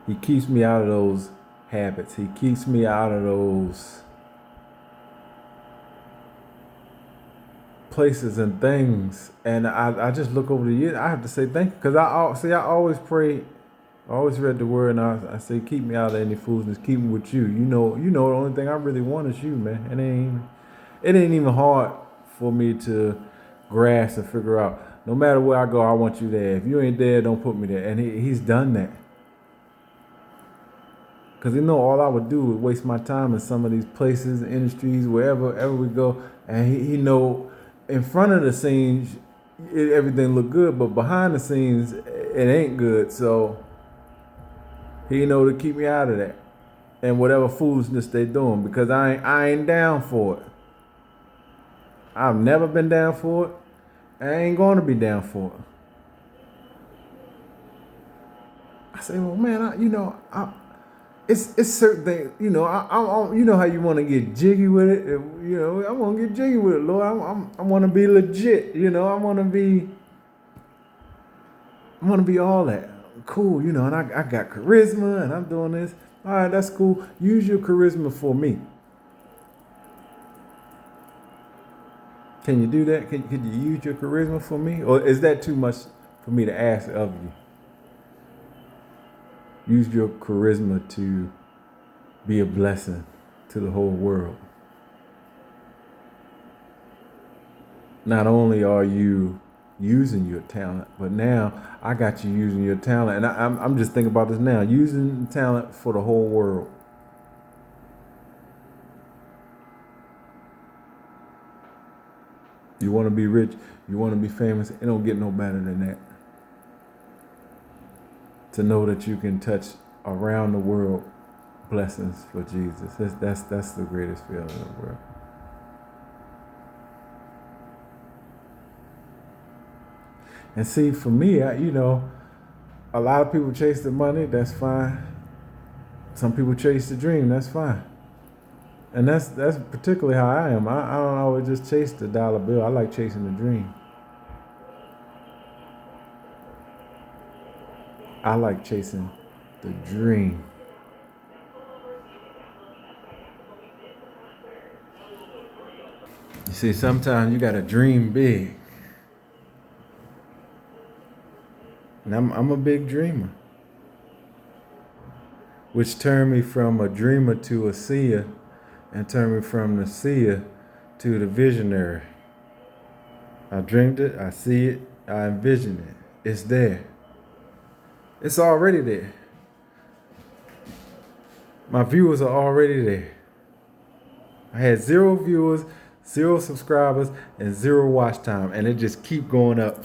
He keeps me out of those habits. He keeps me out of those places and things. And I just look over the years. I have to say thank you, because I always pray. I always read the word, and I say, keep me out of any foolishness. Keep me with you. The only thing I really want is you, man. It ain't even hard for me to grasp and figure out. No matter where I go, I want you there. If you ain't there, don't put me there. And he's done that. Because all I would do is waste my time in some of these places, industries, wherever we go. And he know in front of the scenes, everything look good, but behind the scenes, it ain't good. So he know to keep me out of that and whatever foolishness they doing, because I ain't down for it. I've never been down for it. I ain't going to be down for it. I say, well, man, it's certain things. I how you want to get jiggy with it. I want to get jiggy with it, Lord. I want to be legit. I want to be all that. Cool, and I got charisma, and I'm doing this. All right, that's cool. Use your charisma for me. Can you do that? Can you use your charisma for me? Or is that too much for me to ask of you? Use your charisma to be a blessing to the whole world. Not only are you using your talent, but now I got you using your talent. And I'm just thinking about this now, using talent for the whole world. You want to be rich, you want to be famous, it don't get no better than that. To know that you can touch around the world blessings for Jesus. That's the greatest feeling in the world. And see, for me, a lot of people chase the money, that's fine. Some people chase the dream, that's fine. And that's particularly how I am. I don't always just chase the dollar bill. I like chasing the dream. I like chasing the dream. You see, sometimes you gotta dream big. And I'm a big dreamer. Which turned me from a dreamer to a seer, and turned me from the seer to the visionary. I dreamed it, I see it, I envision it. It's there. It's already there. My viewers are already there. I had 0 viewers, 0 subscribers, and 0 watch time, and it just keep going up.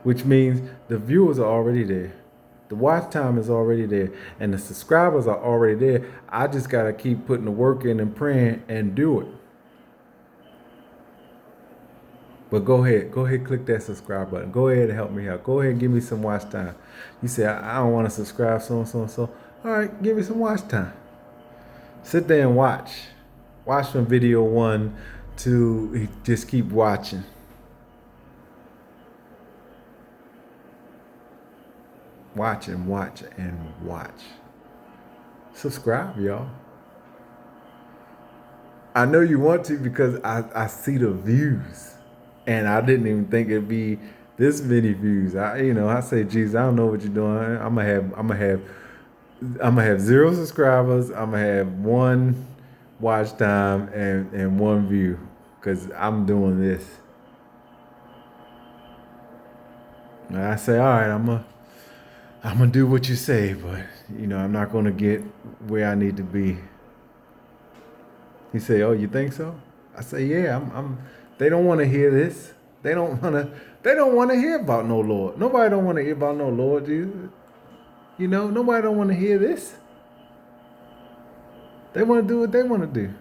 Which means the viewers are already there. The watch time is already there, and the subscribers are already there. I just gotta keep putting the work in and praying and do it. But go ahead, click that subscribe button. Go ahead and help me out. Go ahead and give me some watch time. You say, I don't want to subscribe, so and so and so. All right, give me some watch time. Sit there and watch. Watch from video 1 to just keep watching. Watch and watch and watch. Subscribe, y'all. I know you want to, because I see the views. And I didn't even think it'd be this many views. I say, Jesus, I don't know what you're doing. I'm gonna have 0 subscribers. I'm gonna have 1 watch time and 1 view, because I'm doing this. And I say, all right, I'm gonna do what you say, but I'm not gonna get where I need to be. He say, oh, you think so? I say, yeah, they don't want to hear this. They don't want to hear about no Lord. Nobody don't want to hear about no Lord Jesus. Nobody don't want to hear this. They want to do what they want to do.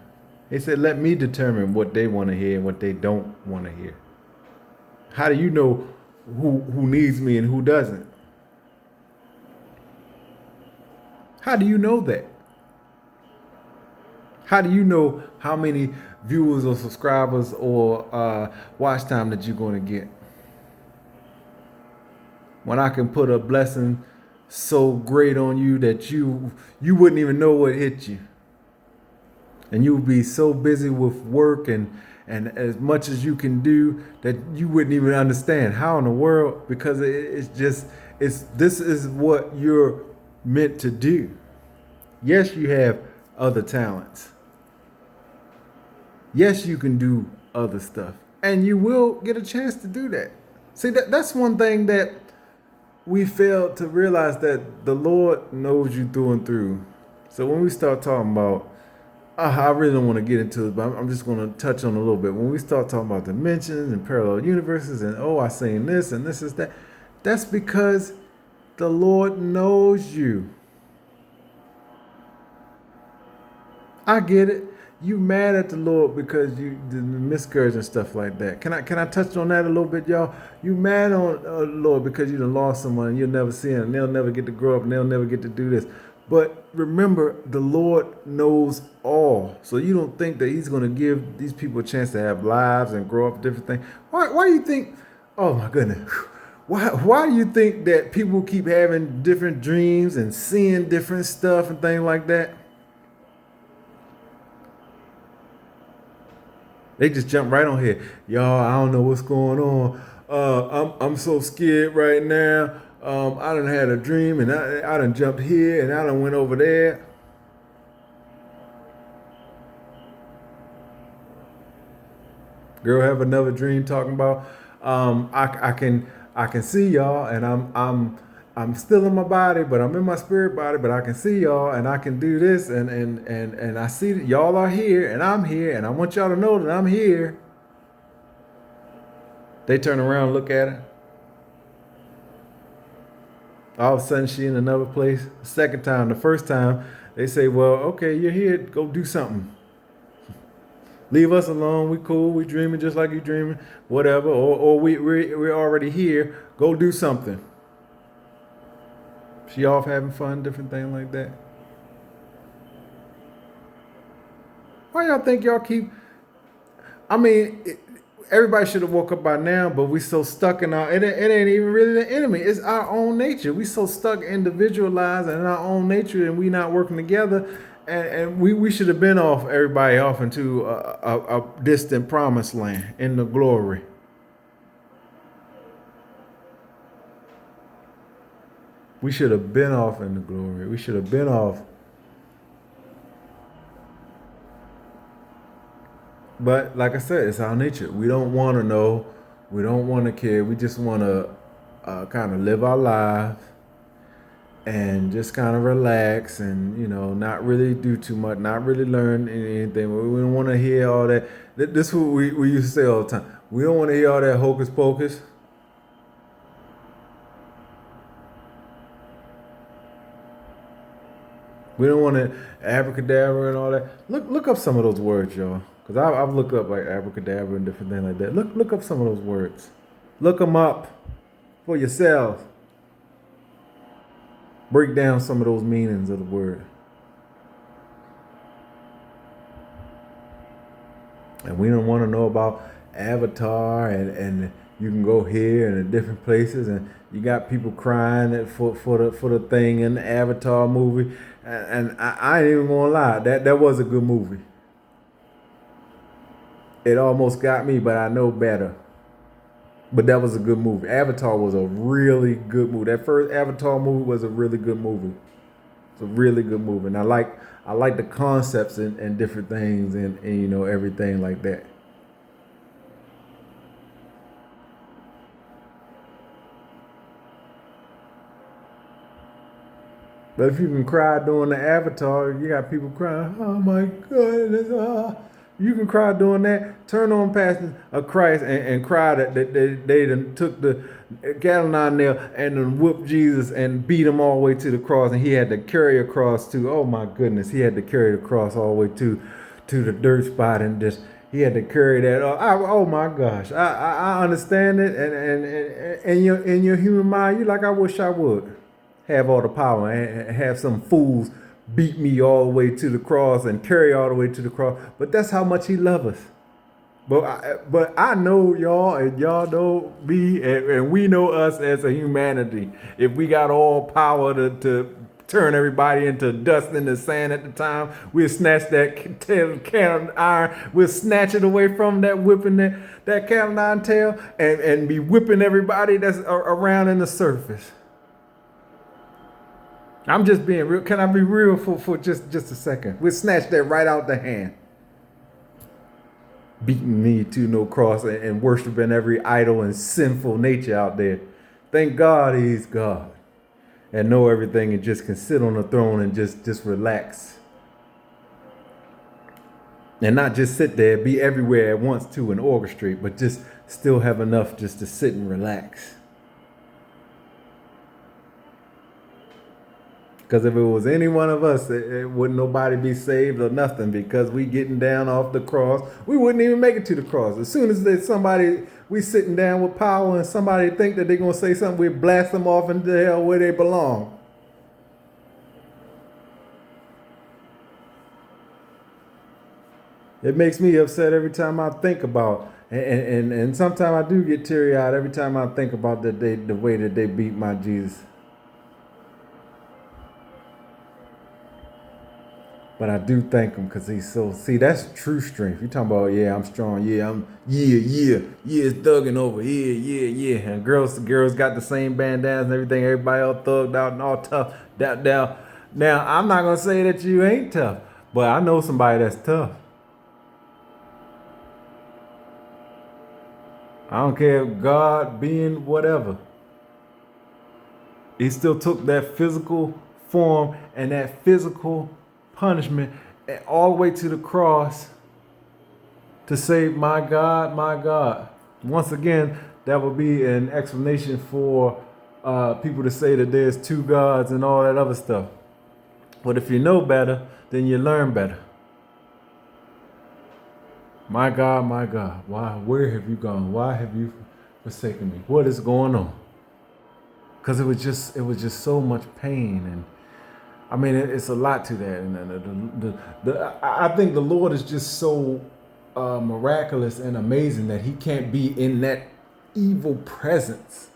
He said, let me determine what they want to hear and what they don't want to hear. How do you know who needs me and who doesn't? How do you know that? How do you know how many viewers or subscribers or watch time that you're going to get? When I can put a blessing so great on you that you wouldn't even know what hit you, and you would be so busy with work and as much as you can do that you wouldn't even understand how in the world, because it's just it's this is what you're meant to do. Yes, you have other talents. Yes, you can do other stuff, and you will get a chance to do that. See, that's one thing that we fail to realize, that the Lord knows you through and through. So when we start talking about, I really don't want to get into it, but I'm just going to touch on a little bit. When we start talking about dimensions and parallel universes, and oh, I seen this and this is that, that's because the Lord knows you. I get it. You mad at the Lord because you the miscarriage and stuff like that. Can I touch on that a little bit, y'all? You mad on the Lord because you done lost someone and you'll never see him, and they'll never get to grow up, and they'll never get to do this. But remember, the Lord knows all. So you don't think that He's going to give these people a chance to have lives and grow up, different things. Why do you think? Oh my goodness. Why do you think that people keep having different dreams and seeing different stuff and things like that? They just jump right on here. Y'all, I don't know what's going on. I'm so scared right now. I done had a dream, and I done jumped here, and I done went over there. Girl, have another dream talking about, I can see y'all, and I'm still in my body, but I'm in my spirit body, but I can see y'all, and I can do this, and I see that y'all are here, and I'm here, and I want y'all to know that I'm here. They turn around and look at her. All of a sudden, she in another place. The second time, the first time, they say, well, okay, you're here, go do something. Leave us alone, we cool, we dreaming just like you dreaming, whatever, or we're already here, go do something. She off having fun, different thing like that. Why y'all think y'all keep? I mean, everybody should have woke up by now, but we so stuck in our. It ain't even really the enemy. It's our own nature. We so stuck individualized in our own nature, and we not working together. And we should have been off everybody off into a distant promised land in the glory. We should have been off in the glory. We should have been off. But like I said, it's our nature. We don't want to know. We don't want to care. We just want to kind of live our lives and just kind of relax, and not really do too much, not really learn anything. We don't want to hear all that. This is what we used to say all the time. We don't want to hear all that hocus pocus. We don't want to abracadabra and all that. Look up some of those words, y'all, because I've looked up like abracadabra and different things like that. Look up some of those words. Look them up for yourselves. Break down some of those meanings of the word. And we don't want to know about Avatar, and you can go here and in different places, and you got people crying for the thing in the Avatar movie, and I ain't even gonna lie, that was a good movie. It almost got me, but I know better. But that was a good movie. Avatar was a really good movie. That first Avatar movie was a really good movie. It's a really good movie, and I like the concepts and different things, and everything like that. But if you can cry during the Avatar, you got people crying, oh my goodness, you can cry doing that. Turn on Passion of Christ and cry that they done took the Galileo nail and then whooped Jesus and beat him all the way to the cross, and he had to carry a cross to, oh my goodness, he had to carry the cross all the way to the dirt spot, and just he had to carry that. Oh my gosh, I understand it, and in your human mind, you're like, I wish I would have all the power and have some fools beat me all the way to the cross and carry all the way to the cross. But that's how much he loves us. But I know y'all, and y'all know me, and we know us as a humanity. If we got all power to turn everybody into dust in the sand at the time, we'll snatch that tail can of iron, we'll snatch it away from that whipping that cat of iron tail, and be whipping everybody that's around in the surface. I'm just being real. Can I be real for just a second? We'll snatch that right out the hand. Beating me to no cross and worshiping every idol and sinful nature out there. Thank God he's God and know everything and just can sit on the throne and just relax. And not just sit there, be everywhere at once too and orchestrate, but just still have enough just to sit and relax. Because if it was any one of us, it wouldn't nobody be saved or nothing, because we getting down off the cross. We wouldn't even make it to the cross. As soon as there's somebody, we sitting down with power and somebody think that they're going to say something, we blast them off into hell where they belong. It makes me upset every time I think about, and sometimes I do get teary-eyed every time I think about the way that they beat my Jesus. But I do thank him because he's so, see, that's true strength. You talking about, yeah, I'm strong. Yeah, it's thugging over. Yeah. And girls got the same bandanas and everything. Everybody all thugged out and all tough. Now, I'm not going to say that you ain't tough, but I know somebody that's tough. I don't care if God being whatever. He still took that physical form and that physical punishment all the way to the cross to say, my God, my God. Once again, that would be an explanation for people to say that there's two gods and all that other stuff. But if you know better, then you learn better. My God, why? Where have you gone? Why have you forsaken me? What is going on? Because it was just so much pain, and I mean, it's a lot to that. And I think the Lord is just so miraculous and amazing that he can't be in that evil presence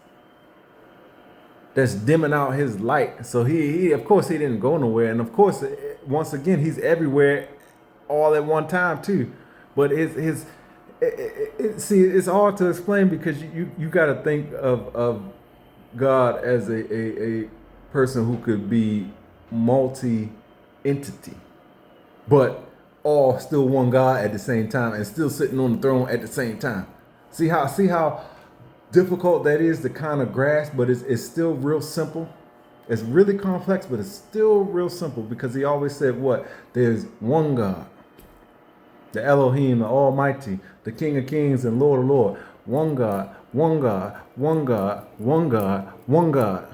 that's dimming out his light. So he of course, he didn't go nowhere. And of course, once again, he's everywhere all at one time too. But see, it's hard to explain because you got to think of God as a person who could be multi-entity, but all still one God at the same time and still sitting on the throne at the same time. See how difficult that is to kind of grasp, but it's still real simple. It's really complex, but it's still real simple because he always said what? There's one God, the Elohim, the Almighty, the King of Kings and Lord of Lords. One God, one God, one God, one God, one God.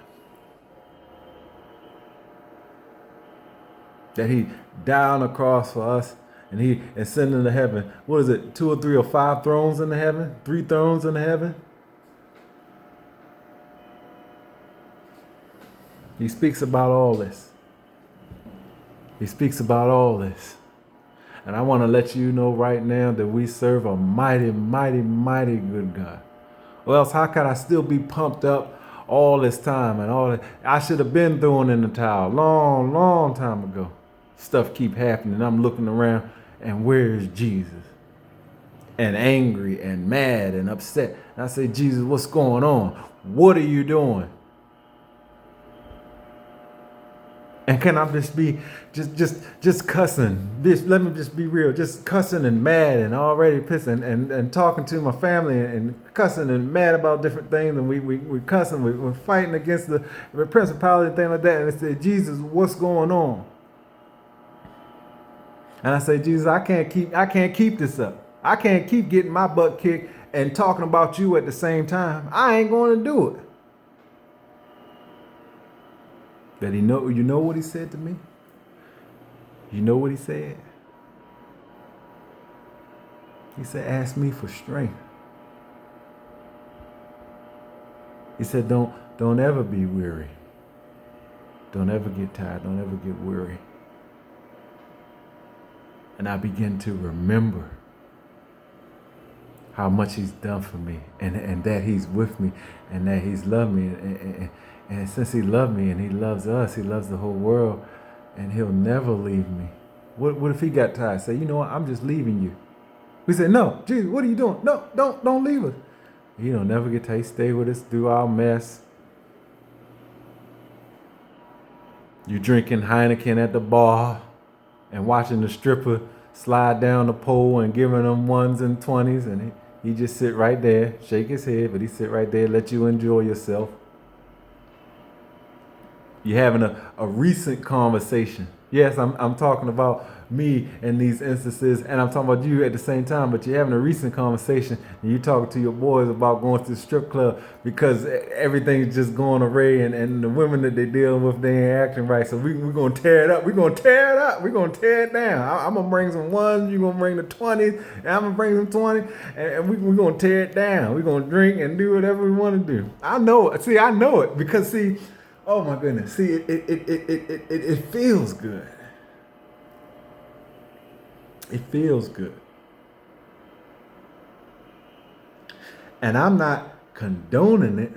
That he died on the cross for us and he ascended into heaven. What is it? 2 or 3 or 5 thrones in the heaven? 3 thrones in the heaven? He speaks about all this. He speaks about all this. And I want to let you know right now that we serve a mighty, mighty, mighty good God. Or else how could I still be pumped up all this time and all that? I should have been throwing in the towel long, long time ago. Stuff keep happening. I'm looking around and where is Jesus? And angry and mad and upset. And I say, Jesus, what's going on? What are you doing? And can I just be just cussing? Let me just be real. Just cussing and mad and already pissing and talking to my family and cussing and mad about different things. And we cussing. We're fighting against the principality and things like that. And I say, Jesus, what's going on? And I say, Jesus, I can't keep this up. I can't keep getting my butt kicked and talking about you at the same time. I ain't going to do it. But you know what he said to me? You know what he said? He said, ask me for strength. He said, don't ever be weary. Don't ever get tired. Don't ever get weary. And I begin to remember how much he's done for me, and that he's with me, and that he's loved me, and since he loved me and he loves us, he loves the whole world, and he'll never leave me. What if he got tired? Say, you know what? I'm just leaving you. We say, no, Jesus, what are you doing? No, don't leave us. He don't never get tired. He stay with us through our mess. You drinking Heineken at the bar and watching the stripper slide down the pole and giving them 1s and 20s, and he just sit right there, shake his head, but he sit right there, let you enjoy yourself. You're having a recent conversation. Yes, I'm talking about me in these instances, and I'm talking about you at the same time, but you're having a recent conversation, and you're talking to your boys about going to the strip club because everything's just going array, and the women that they're dealing with, they ain't acting right. So we're going to tear it up. We're going to tear it up. We're going to tear it down. I'm going to bring some 1s, you're going to bring the 20s, and I'm going to bring some 20s, and we're going to tear it down. We're going to drink and do whatever we want to do. I know it. See, I know it because, see, oh my goodness. See, it feels good. It feels good. And I'm not condoning it,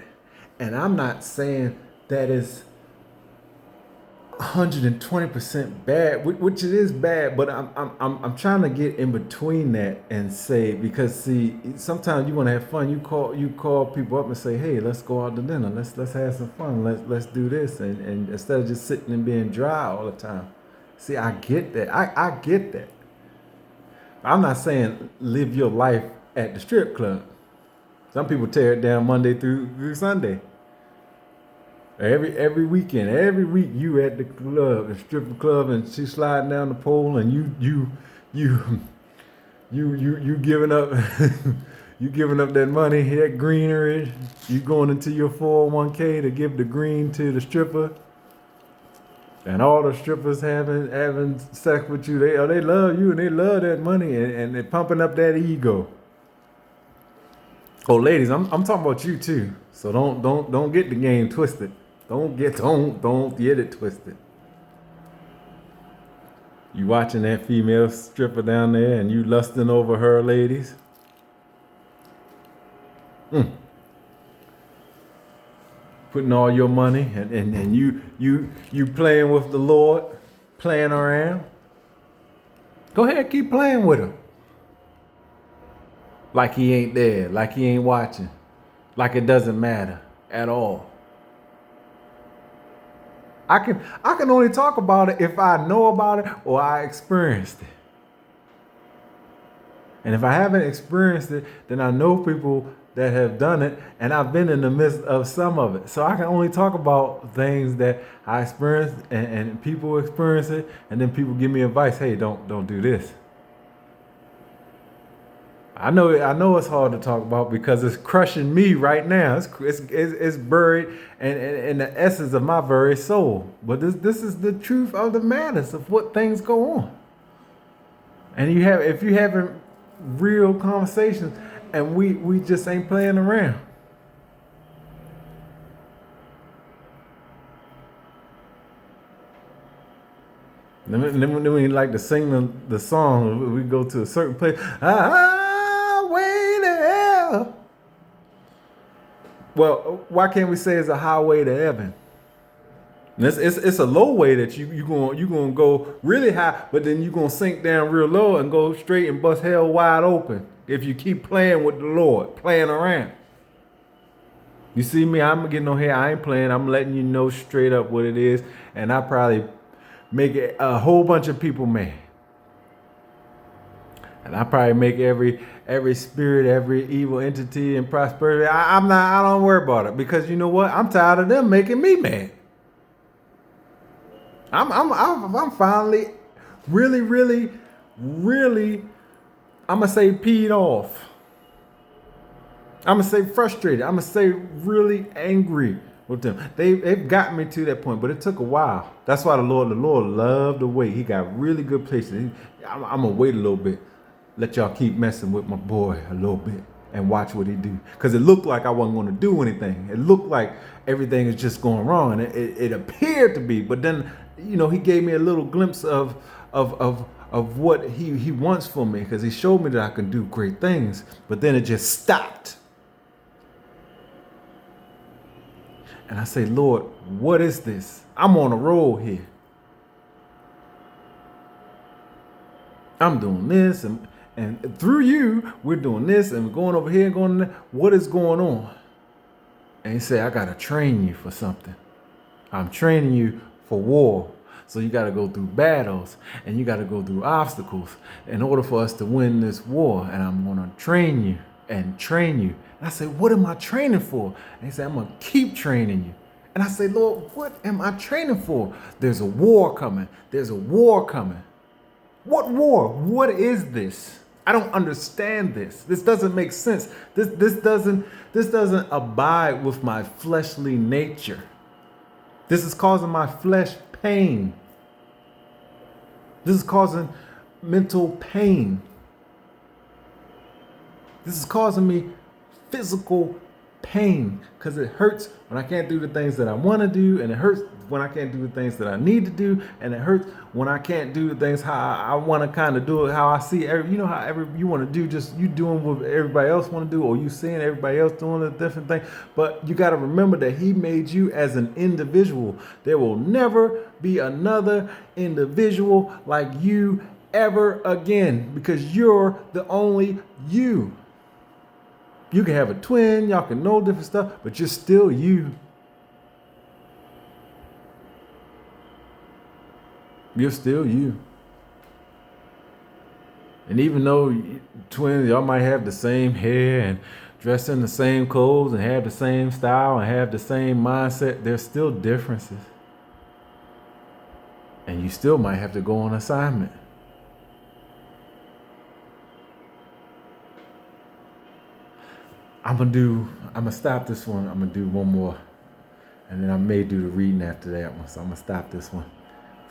and I'm not saying that it's 120% bad, which it is bad, but I'm trying to get in between that and say, because see, sometimes you want to have fun. You call people up and say, hey, let's go out to dinner. Let's have some fun. Let's do this, and instead of just sitting and being dry all the time. See, I get that. I get that. I'm not saying live your life at the strip club. Some people tear it down Monday through Sunday. Every weekend, every week you at the club, the strip club, and she's sliding down the pole, and you giving up you giving up that money, that greenery. You going into your 401k to give the green to the stripper. And all the strippers having sex with you, they love you and they love that money, and they're pumping up that ego. Oh, ladies, I'm talking about you too. So don't get the game twisted. Don't get it twisted. You watching that female stripper down there and you lusting over her, ladies. Putting all your money and you playing with the Lord, playing around. Go ahead, keep playing with him. Like he ain't there, like he ain't watching, like it doesn't matter at all. I can only talk about it if I know about it or I experienced it. And if I haven't experienced it, then I know people that have done it, and I've been in the midst of some of it. So I can only talk about things that I experienced and people experience it, and then people give me advice. Hey, don't do this. I know it's hard to talk about because it's crushing me right now. It's buried in the essence of my very soul. But this is the truth of the matters of what things go on. And if you having real conversations, and we just ain't playing around. Then we like to sing the song. We go to a certain place. Highway to hell. Well, why can't we say it's a highway to heaven? It's a low way that you gonna go really high, but then you gonna sink down real low and go straight and bust hell wide open if you keep playing with the Lord, playing around. You see me, I'm getting on here, I ain't playing, I'm letting you know straight up what it is, and I probably make a whole bunch of people mad. And I probably make every spirit, every evil entity and prosperity. I don't worry about it, because you know what? I'm tired of them making me mad. I'm finally really, I'm gonna say peed off. I'm gonna say frustrated. I'm gonna say really angry with them. They've gotten me to that point, but it took a while. That's why the Lord loved to wait. He got really good patience. I'm gonna wait a little bit. Let y'all keep messing with my boy a little bit and watch what he do. Because it looked like I wasn't gonna do anything. It looked like everything is just going wrong, and it appeared to be. But then, he gave me a little glimpse of of what he wants for me, because he showed me that I can do great things, but then it just stopped. And I say, Lord, what is this? I'm on a roll here. I'm doing this, and through you, we're doing this, and we're going over here and going there. What is going on? And he said, I got to train you for something. I'm training you for war. So you got to go through battles, and you got to go through obstacles in order for us to win this war. And I'm going to train you and train you. And I said, what am I training for? And he said, I'm going to keep training you. And I said, Lord, what am I training for? There's a war coming. There's a war coming. What war? What is this? I don't understand this. This doesn't make sense. This doesn't abide with my fleshly nature. This is causing my flesh pain. This is causing mental pain. This is causing me physical pain, because it hurts when I can't do the things that I want to do, and it hurts when I can't do the things that I need to do, and it hurts when I can't do the things how I want to kind of do it, how I see you want to do, just you doing what everybody else want to do, or you seeing everybody else doing a different thing. But you got to remember that he made you as an individual. There will never be another individual like you ever again, because you're the only you. You can have a twin, y'all can know different stuff, but you're still you. You're still you. And even though twins, y'all might have the same hair and dress in the same clothes and have the same style and have the same mindset, there's still differences. And you still might have to go on assignment. I'm gonna stop this one. I'm gonna do one more, and then I may do the reading after that one. So I'm gonna stop this one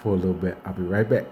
for a little bit. I'll be right back.